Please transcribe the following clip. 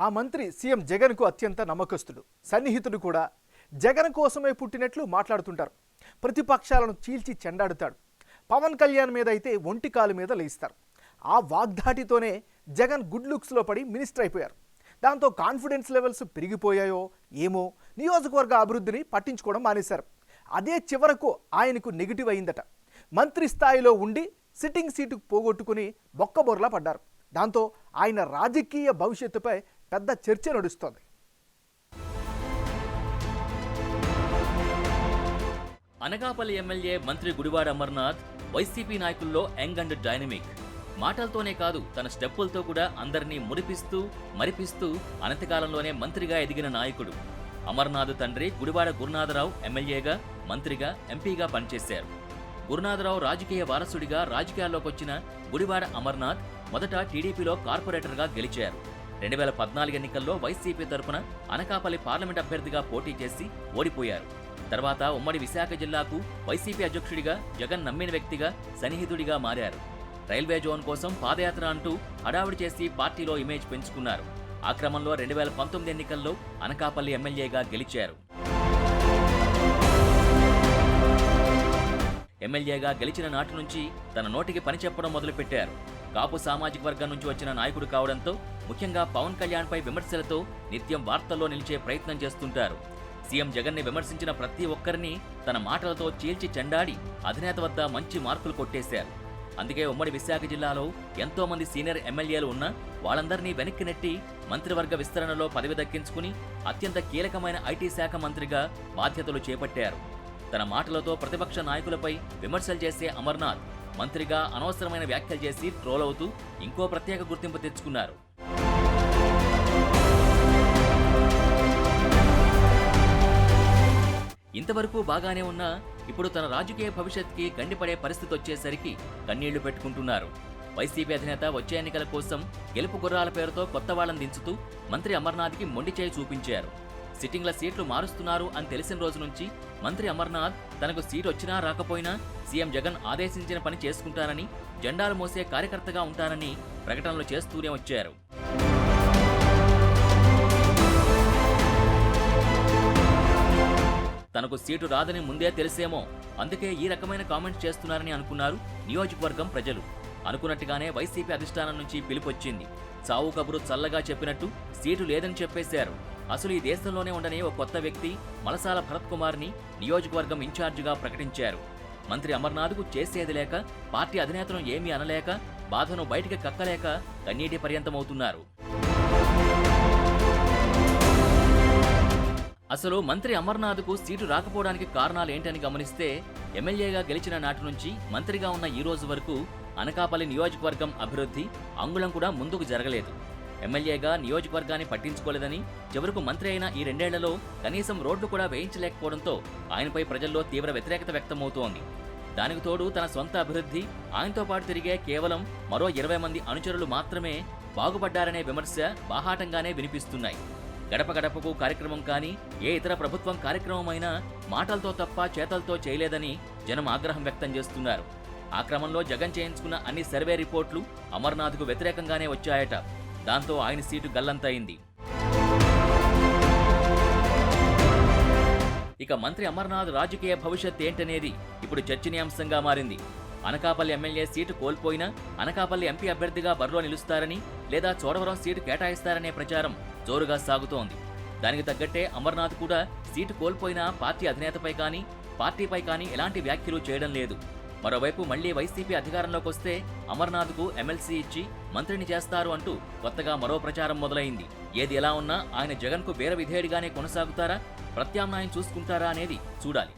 ఆ మంత్రి సీఎం జగన్కు అత్యంత నమ్మకస్తుడు, సన్నిహితుడు కూడా. జగన్ కోసమే పుట్టినట్లు మాట్లాడుతుంటారు. ప్రతిపక్షాలను చీల్చి చెండాడుతాడు. పవన్ కళ్యాణ్ మీద అయితే ఒంటి కాలు మీద లేయిస్తారు. ఆ వాగ్దాటితోనే జగన్ గుడ్ లుక్స్లో పడి మినిస్టర్ అయిపోయారు. దాంతో కాన్ఫిడెన్స్ లెవెల్స్ పెరిగిపోయాయో ఏమో, నియోజకవర్గ అభివృద్ధిని పట్టించుకోవడం మానేశారు. అదే చివరకు ఆయనకు నెగిటివ్ అయిందట. మంత్రి స్థాయిలో ఉండి సిట్టింగ్ సీటుకు పోగొట్టుకుని బొక్కబొర్లా పడ్డారు. దాంతో ఆయన రాజకీయ భవిష్యత్తుపై పెద్ద చర్చ నడుస్తోంది. అనకాపల్లి ఎమ్మెల్యే మంత్రి గుడివాడ అమర్నాథ్ వైసీపీ నాయకుల్లో యంగ్ అండ్ డైనమిక్. మాటలతోనే కాదు, తన స్టెప్పులతో కూడా అందరినీ మురిపిస్తూ మరిపిస్తూ అనంతకాలంలోనే మంత్రిగా ఎదిగిన నాయకుడు. అమర్నాథ్ తండ్రి గుడివాడ గురునాథరావు ఎమ్మెల్యేగా, మంత్రిగా, ఎంపీగా పనిచేశారు. గురునాథరావు రాజకీయ వారసుడిగా రాజకీయాల్లోకి వచ్చిన గుడివాడ అమర్నాథ్ మొదట టీడీపీలో కార్పొరేటర్గా గెలిచారు. 2014 ఎన్నికల్లో వైసీపీ తరఫున అనకాపల్లి పార్లమెంట్ అభ్యర్థిగా పోటీ చేసి ఓడిపోయారు. తర్వాత ఉమ్మడి విశాఖ జిల్లాకు వైసీపీ అధ్యక్షుడిగా జగన్ నమ్మిన వ్యక్తిగా, సన్నిహితుడిగా మారారు. రైల్వే జోన్ కోసం పాదయాత్ర అంటూ హడావుడి చేసి పార్టీలో ఇమేజ్ పెంచుకున్నారు. ఆ క్రమంలో 2019 ఎన్నికల్లో అనకాపల్లి ఎమ్మెల్యేగా గెలిచారు. ఎమ్మెల్యేగా గెలిచిన నాటి నుంచి తన నోటికి పని చెప్పడం మొదలుపెట్టారు. కాపు సామాజిక వర్గం నుంచి వచ్చిన నాయకుడు కావడంతో ముఖ్యంగా పవన్ కళ్యాణ్పై విమర్శలతో నిత్యం వార్తల్లో నిలిచే ప్రయత్నం చేస్తుంటారు. సీఎం జగన్ని విమర్శించిన ప్రతి ఒక్కరిని తన మాటలతో చీల్చి చెండాడి అధినేత వద్ద మంచి మార్కులు కొట్టేశారు. అందుకే ఉమ్మడి విశాఖ జిల్లాలో ఎంతో మంది సీనియర్ ఎమ్మెల్యేలు ఉన్నా వాళ్ళందరినీ వెనక్కి నెట్టి మంత్రివర్గ విస్తరణలో పదవి దక్కించుకుని అత్యంత కీలకమైన ఐటీ శాఖ మంత్రిగా బాధ్యతలు చేపట్టారు. తన మాటలతో ప్రతిపక్ష నాయకులపై విమర్శలు చేసే అమర్నాథ్ మంత్రిగా అనవసరమైన వ్యాఖ్యలు చేసి ట్రోల్ అవుతూ ఇంకో ప్రత్యేక గుర్తింపు తెచ్చుకున్నారు. ఇంతవరకు బాగానే ఉన్నా ఇప్పుడు తన రాజకీయ భవిష్యత్కి గండిపడే పరిస్థితి వచ్చేసరికి కన్నీళ్లు పెట్టుకుంటున్నారు. వైసీపీ అధినేత వచ్చే ఎన్నికల కోసం గెలుపు గుర్రాల పేరుతో కొత్త వాళ్ళని దించుతూ మంత్రి అమర్నాథ్కి మొండి చేయి చూపించారు. సిట్టింగ్ల సీట్లు మారుస్తున్నారు అని తెలిసిన రోజు నుంచి మంత్రి అమర్నాథ్ తనకు సీటు వచ్చినా రాకపోయినా సీఎం జగన్ ఆదేశించిన పని చేసుకుంటానని, జెండాలు మోసే కార్యకర్తగా ఉంటానని ప్రకటనలు చేస్తూనే వచ్చారు. తనకు సీటు రాదని ముందే తెలిసేమో, అందుకే ఈ రకమైన కామెంట్స్ చేస్తున్నారని అనుకున్నారు నియోజకవర్గం ప్రజలు. అనుకున్నట్టుగానే వైసీపీ అధిష్టానం నుంచి పిలుపొచ్చింది. చావు కబురు చల్లగా చెప్పినట్టు సీటు లేదని చెప్పేశారు. అసలు ఈ దేశంలోనే ఉండని ఒక కొత్త వ్యక్తి మలసాల భరత్ కుమార్ని నియోజకవర్గం ఇన్ఛార్జిగా ప్రకటించారు. మంత్రి అమర్నాథ్కు చేసేది లేక, పార్టీ అధినేతను ఏమీ అనలేక, బాధను బయటికి కక్కలేక కన్నీటి పర్యంతమవుతున్నారు. అసలు మంత్రి అమర్నాథ్కు సీటు రాకపోవడానికి కారణాలు ఏంటని గమనిస్తే, ఎమ్మెల్యేగా గెలిచిన నాటి నుంచి మంత్రిగా ఉన్న ఈ రోజు వరకు అనకాపల్లి నియోజకవర్గం అభివృద్ధి అంగుళం కూడా ముందుకు జరగలేదు. ఎమ్మెల్యేగా నియోజకవర్గాన్ని పట్టించుకోలేదని, చివరకు మంత్రి అయిన ఈ 2 ఏళ్లలో కనీసం రోడ్లు కూడా వేయించలేకపోవడంతో ఆయనపై ప్రజల్లో తీవ్ర వ్యతిరేకత వ్యక్తమవుతోంది. దానికి తోడు తన సొంత అభివృద్ధి, ఆయనతో పాటు తిరిగే కేవలం మరో 20 మంది అనుచరులు మాత్రమే బాగుపడ్డారనే విమర్శ బాహాటంగానే వినిపిస్తున్నాయి. గడప గడపకు కార్యక్రమం కానీ, ఏ ఇతర ప్రభుత్వం కార్యక్రమమైనా మాటలతో తప్ప చేతలతో చేయలేదని జనం ఆగ్రహం వ్యక్తం చేస్తున్నారు. ఆ క్రమంలో జగన్ చేయించుకున్న అన్ని సర్వే రిపోర్ట్లు అమర్నాథ్కు వ్యతిరేకంగానే వచ్చాయట. దాంతో ఆయన సీటు గల్లంతైంది. ఇక మంత్రి అమర్నాథ్ రాజకీయ భవిష్యత్ ఏంటనేది ఇప్పుడు చర్చనీయాంశంగా మారింది. అనకాపల్లి ఎమ్మెల్యే సీటు కోల్పోయినా అనకాపల్లి ఎంపీ అభ్యర్థిగా బరిలో నిలుస్తారని, లేదా చోడవరం సీటు కేటాయిస్తారనే ప్రచారం జోరుగా సాగుతోంది. దానికి తగ్గట్టే అమర్నాథ్ కూడా సీటు కోల్పోయినా పార్టీ అధినేతపై కానీ, పార్టీపై కానీ ఎలాంటి వ్యాఖ్యలు చేయడం లేదు. మరోవైపు మళ్లీ వైసీపీ అధికారంలోకి వస్తే అమర్నాథ్కు ఎమ్మెల్సీ ఇచ్చి మంత్రిని చేస్తారు అంటూ కొత్తగా మరో ప్రచారం మొదలైంది. ఏది ఎలా ఉన్నా ఆయన జగన్కు బేర విధేయుడిగానే కొనసాగుతారా, ప్రత్యామ్నాయం చూసుకుంటారా అనేది చూడాలి.